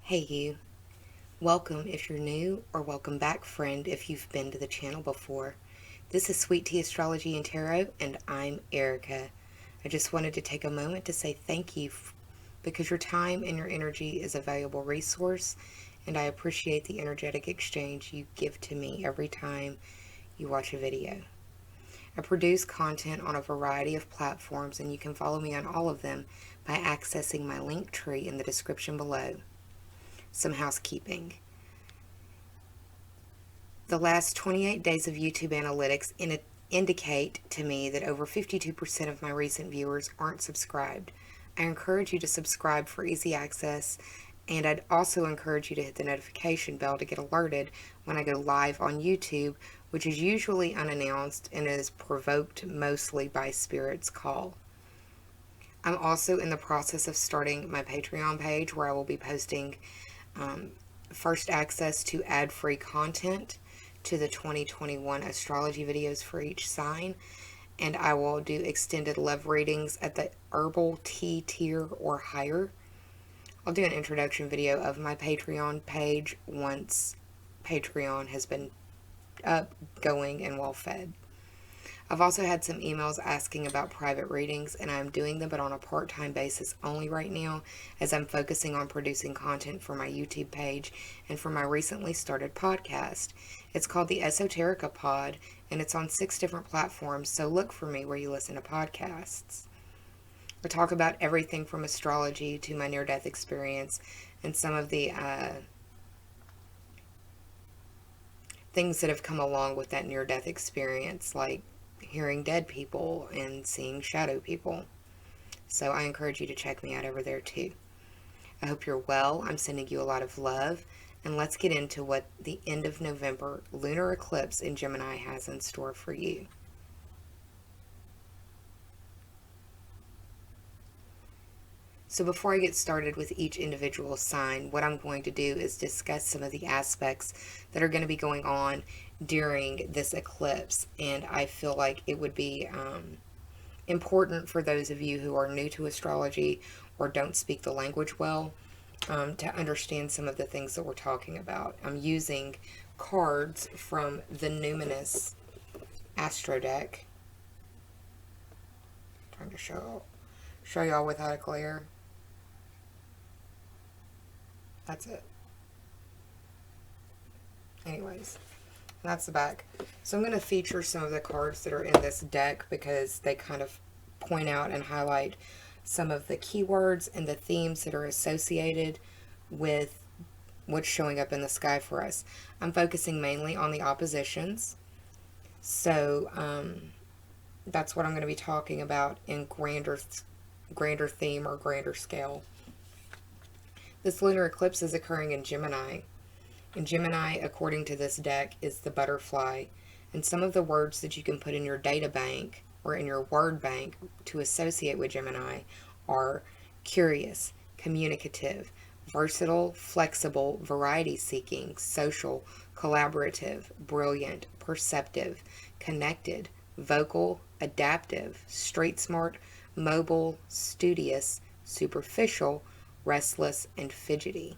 Hey you, welcome if you're new, or welcome back friend if you've been to the channel before. This is Sweet Tea Astrology and Tarot, and I'm Erica. I just wanted to take a moment to say thank you because your time and your energy is a valuable resource, and I appreciate the energetic exchange you give to me every time you watch a video. I produce content on a variety of platforms, and you can follow me on all of them by accessing my link tree in the description below. Some housekeeping. The last 28 days of YouTube analytics indicate to me that over 52% of my recent viewers aren't subscribed. I encourage you to subscribe for easy access, and I'd also encourage you to hit the notification bell to get alerted when I go live on YouTube, which is usually unannounced and is provoked mostly by Spirit's call. I'm also in the process of starting my Patreon page where I will be posting first access to ad-free content to the 2021 astrology videos for each sign, and I will do extended love readings at the herbal tea tier or higher. I'll do an introduction video of my Patreon page once Patreon has been up, going, and well fed. I've also had some emails asking about private readings, and I'm doing them, but on a part-time basis only right now, as I'm focusing on producing content for my YouTube page and for my recently started podcast. It's called the Esoterica Pod, and it's on 6 different platforms, so look for me where you listen to podcasts. I talk about everything from astrology to my near-death experience and some of the things that have come along with that near-death experience, like hearing dead people and seeing shadow people. So I encourage you to check me out over there too. I hope you're well. I'm sending you a lot of love. And let's get into what the end of November lunar eclipse in Gemini has in store for you. So before I get started with each individual sign, what I'm going to do is discuss some of the aspects that are going to be going on during this eclipse. And I feel like it would be important for those of you who are new to astrology or don't speak the language well to understand some of the things that we're talking about. I'm using cards from the Numinous Astro deck. I'm trying to show y'all without a glare. That's it. Anyways, that's the back. So I'm going to feature some of the cards that are in this deck because they kind of point out and highlight some of the keywords and the themes that are associated with what's showing up in the sky for us. I'm focusing mainly on the oppositions. So that's what I'm going to be talking about in grander theme or grander scale. This lunar eclipse is occurring in Gemini. And Gemini, according to this deck, is the butterfly. And some of the words that you can put in your data bank or in your word bank to associate with Gemini are curious, communicative, versatile, flexible, variety-seeking, social, collaborative, brilliant, perceptive, connected, vocal, adaptive, street-smart, mobile, studious, superficial, restless, and fidgety.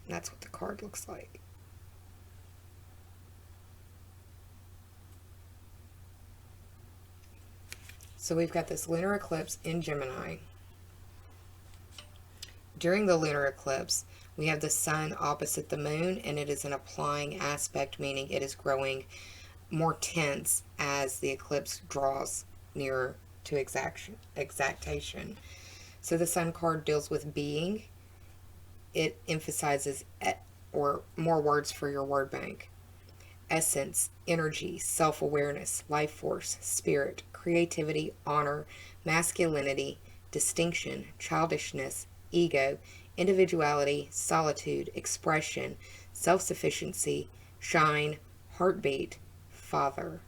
And that's what the card looks like. So we've got this lunar eclipse in Gemini. During the lunar eclipse, we have the sun opposite the moon, and it is an applying aspect, meaning it is growing more tense as the eclipse draws nearer to exactation. So the sun card deals with being. It emphasizes or more words for your word bank. Essence, energy, self-awareness, life force, spirit, creativity, honor, masculinity, distinction, childishness, ego, individuality, solitude, expression, self-sufficiency, shine, heartbeat, father.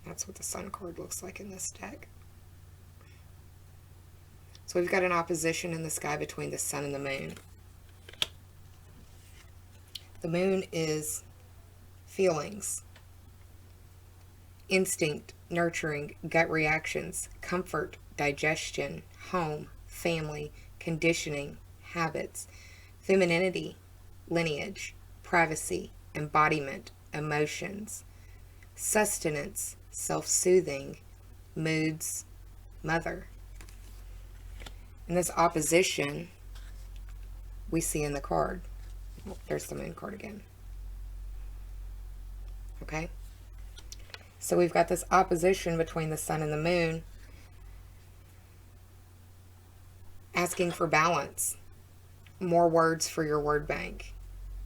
That's what the sun card looks like in this deck. So we've got an opposition in the sky between the sun and the moon. The moon is feelings, instinct, nurturing, gut reactions, comfort, digestion, home, family, conditioning, habits, femininity, lineage, privacy, embodiment, emotions, sustenance, self-soothing, moods, mother. And this opposition we see in the card. There's the moon card again. Okay? So we've got this opposition between the sun and the moon, asking for balance. More words for your word bank.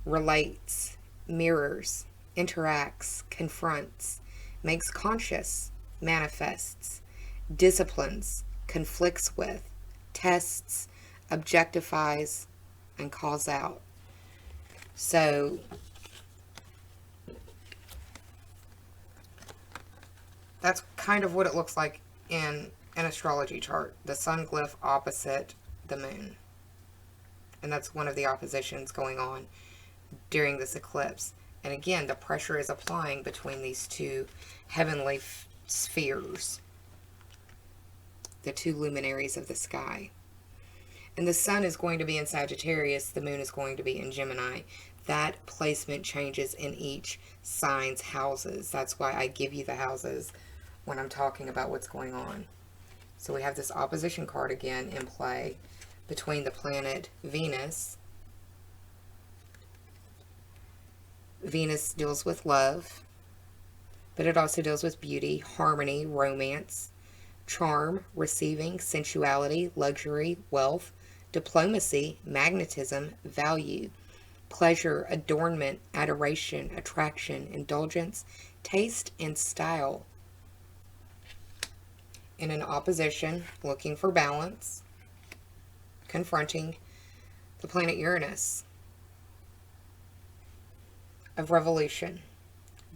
Relates, mirrors, interacts, confronts, makes conscious, manifests, disciplines, conflicts with, tests, objectifies, and calls out. So that's kind of what it looks like in an astrology chart. The sun glyph opposite the moon. And that's one of the oppositions going on during this eclipse. And again, the pressure is applying between these two heavenly spheres, the two luminaries of the sky. And the sun is going to be in Sagittarius, the moon is going to be in Gemini. That placement changes in each sign's houses. That's why I give you the houses when I'm talking about what's going on. So we have this opposition card again in play between the planet Venus. Venus deals with love, but it also deals with beauty, harmony, romance, charm, receiving, sensuality, luxury, wealth, diplomacy, magnetism, value, pleasure, adornment, adoration, attraction, indulgence, taste, and style. In an opposition, looking for balance, confronting the planet Uranus of revolution,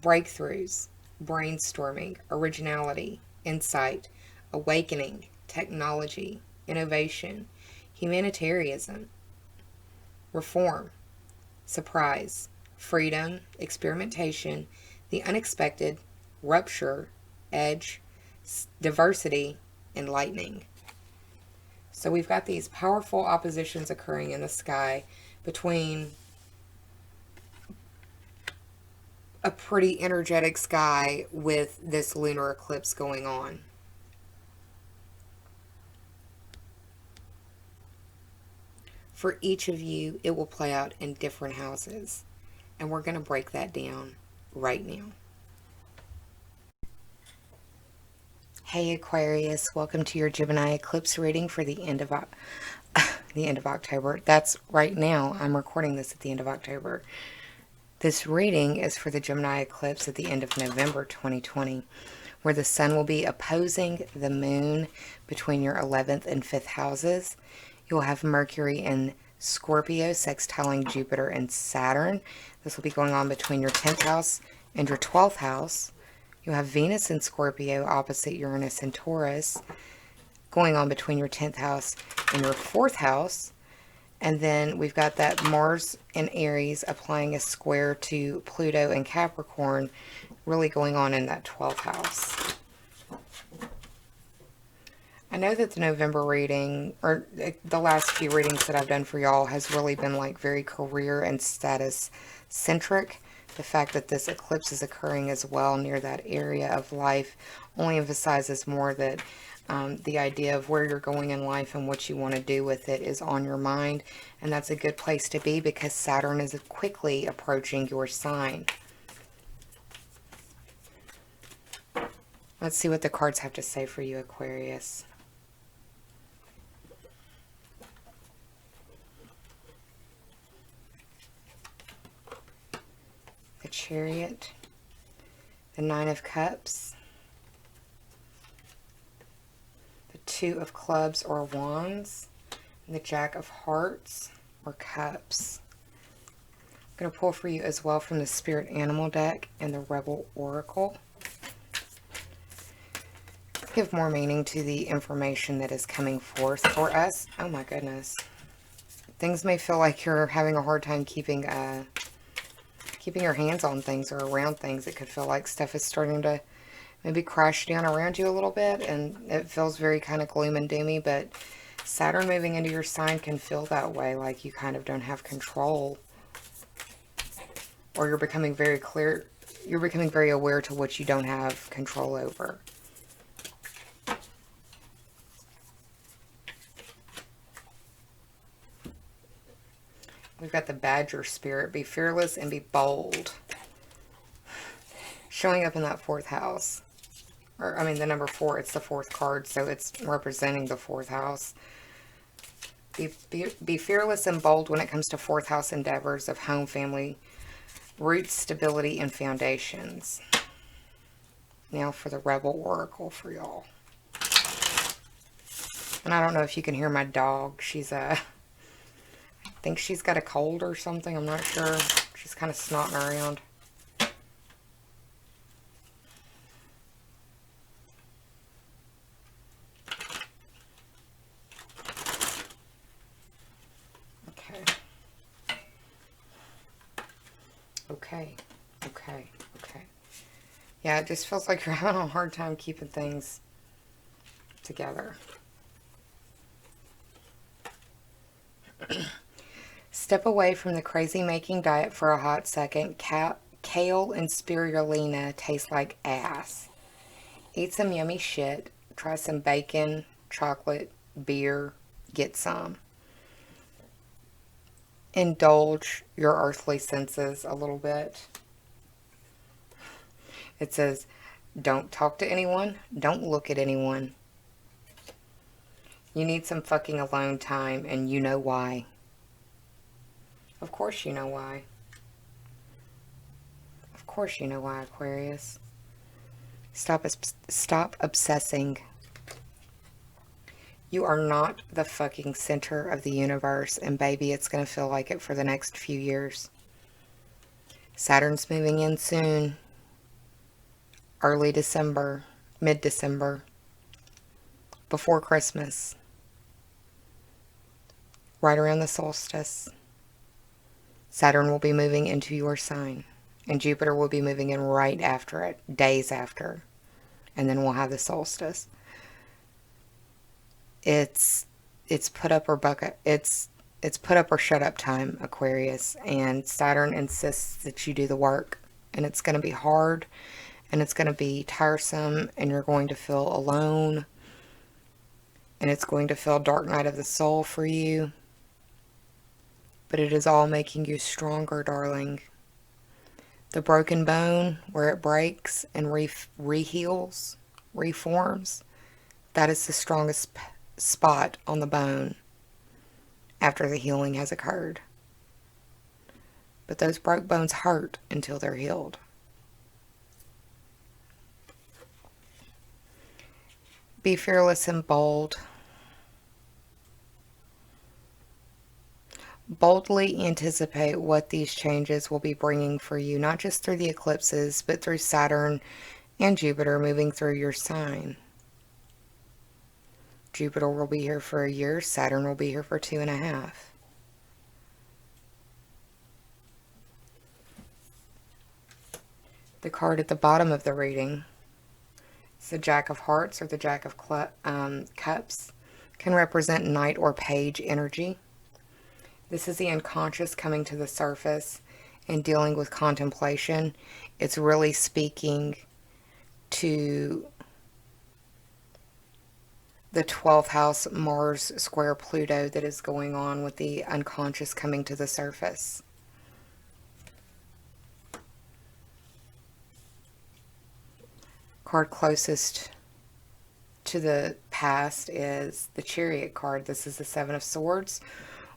breakthroughs, brainstorming, originality, insight, awakening, technology, innovation, humanitarianism, reform, surprise, freedom, experimentation, the unexpected, rupture, edge, diversity, enlightening. So we've got these powerful oppositions occurring in the sky between a pretty energetic sky with this lunar eclipse going on. For each of you, it will play out in different houses. And we're going to break that down right now. Hey Aquarius, welcome to your Gemini eclipse reading for the end of October. That's right now. I'm recording this at the end of October. This reading is for the Gemini eclipse at the end of November 2020, where the sun will be opposing the moon between your 11th and 5th houses. You'll have Mercury in Scorpio sextiling Jupiter and Saturn. This will be going on between your 10th house and your 12th house. You'll have Venus in Scorpio opposite Uranus and Taurus, going on between your 10th house and your 4th house. And then we've got that Mars in Aries applying a square to Pluto and Capricorn, really going on in that 12th house. I know that the November reading, or the last few readings that I've done for y'all, has really been like very career and status centric. The fact that this eclipse is occurring as well near that area of life only emphasizes more that the idea of where you're going in life and what you want to do with it is on your mind. And that's a good place to be because Saturn is quickly approaching your sign. Let's see what the cards have to say for you, Aquarius. The Chariot, the Nine of Cups, the Two of Clubs or Wands, and the Jack of Hearts or Cups. I'm going to pull for you as well from the Spirit Animal deck and the Rebel Oracle. Give more meaning to the information that is coming forth for us. Oh my goodness. Things may feel like you're having a hard time keeping your hands on things or around things. It could feel like stuff is starting to maybe crash down around you a little bit, and it feels very kind of gloom and doomy, but Saturn moving into your sign can feel that way, like you kind of don't have control. Or you're becoming very clear, you're becoming very aware to what you don't have control over. We've got the Badger spirit. Be fearless and be bold. Showing up in that 4th house. Or, I mean, the number 4, it's the 4th card, so it's representing the 4th house. Be fearless and bold when it comes to 4th house endeavors of home, family, roots, stability, and foundations. Now for the Rebel Oracle for y'all. And I don't know if you can hear my dog. She's I think she's got a cold or something. I'm not sure. She's kind of snotting around. Okay. Yeah, it just feels like you're having a hard time keeping things together. Step away from the crazy-making diet for a hot second. Kale and spirulina taste like ass. Eat some yummy shit. Try some bacon, chocolate, beer. Get some. Indulge your earthly senses a little bit. It says, don't talk to anyone. Don't look at anyone. You need some fucking alone time, and you know why. Of course you know why. Of course you know why, Aquarius. Stop obsessing. You are not the fucking center of the universe, and baby, it's going to feel like it for the next few years. Saturn's moving in soon. Early December, mid-December, before Christmas, right around the solstice. Saturn will be moving into your sign, and Jupiter will be moving in right after it, days after, and then we'll have the solstice. It's put up or bucket. It's put up or shut up time, Aquarius, and Saturn insists that you do the work, and it's going to be hard. And it's going to be tiresome, and you're going to feel alone. And it's going to feel dark night of the soul for you. But it is all making you stronger, darling. The broken bone, where it breaks and reforms, that is the strongest spot on the bone after the healing has occurred. But those broke bones hurt until they're healed. Be fearless and bold. Boldly anticipate what these changes will be bringing for you, not just through the eclipses, but through Saturn and Jupiter moving through your sign. Jupiter will be here for a year. Saturn will be here for 2.5. The card at the bottom of the reading, the Jack of Hearts or the Jack of Cups, can represent Knight or Page energy. This is the unconscious coming to the surface and dealing with contemplation. It's really speaking to the 12th house Mars square Pluto that is going on with the unconscious coming to the surface. Card closest to the past is the Chariot card. This is the 7 of Swords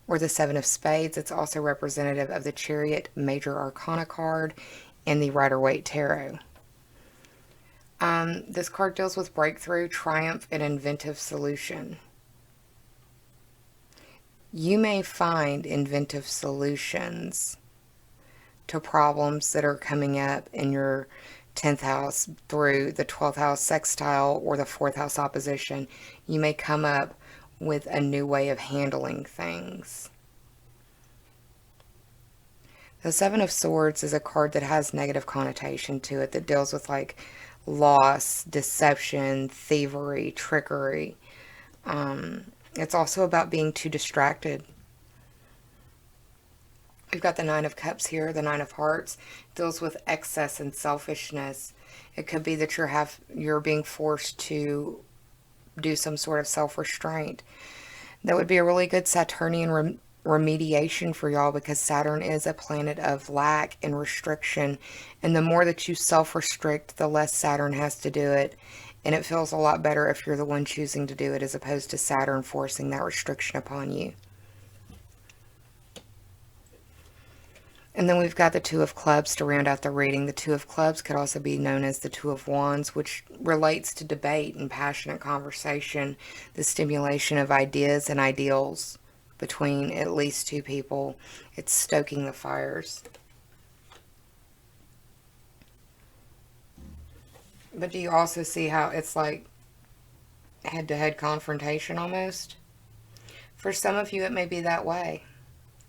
or the 7 of Spades. It's also representative of the Chariot Major Arcana card and the Rider-Waite Tarot. This card deals with breakthrough, triumph, and inventive solution. You may find inventive solutions to problems that are coming up in your 10th house through the 12th house sextile or the 4th house opposition. You may come up with a new way of handling things. The 7 of Swords is a card that has negative connotation to it, that deals with like loss, deception, thievery, trickery. It's also about being too distracted. We've got the Nine of Cups here. The Nine of Hearts deals with excess and selfishness. It could be that you're being forced to do some sort of self-restraint. That would be a really good Saturnian remediation for y'all, because Saturn is a planet of lack and restriction. And the more that you self-restrict, the less Saturn has to do it. And it feels a lot better if you're the one choosing to do it, as opposed to Saturn forcing that restriction upon you. And then we've got the Two of Clubs to round out the reading. The Two of Clubs could also be known as the Two of Wands, which relates to debate and passionate conversation, the stimulation of ideas and ideals between at least two people. It's stoking the fires. But do you also see how it's like head-to-head confrontation almost? For some of you, it may be that way.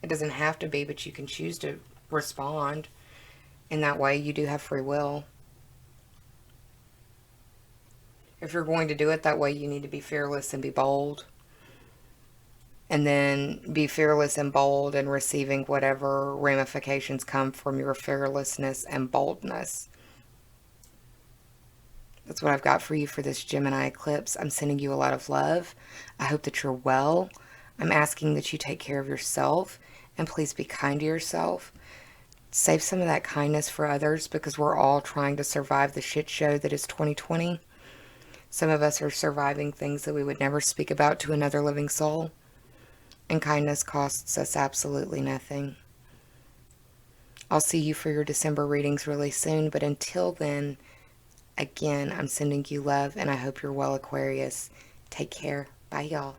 It doesn't have to be, but you can choose to respond in that way. You do have free will. If you're going to do it that way, you need to be fearless and be bold. And then be fearless and bold and receiving whatever ramifications come from your fearlessness and boldness. That's what I've got for you for this Gemini eclipse. I'm sending you a lot of love. I hope that you're well. I'm asking that you take care of yourself, and please be kind to yourself. Save some of that kindness for others, because we're all trying to survive the shit show that is 2020. Some of us are surviving things that we would never speak about to another living soul. And kindness costs us absolutely nothing. I'll see you for your December readings really soon, but until then, again, I'm sending you love, and I hope you're well, Aquarius. Take care. Bye, y'all.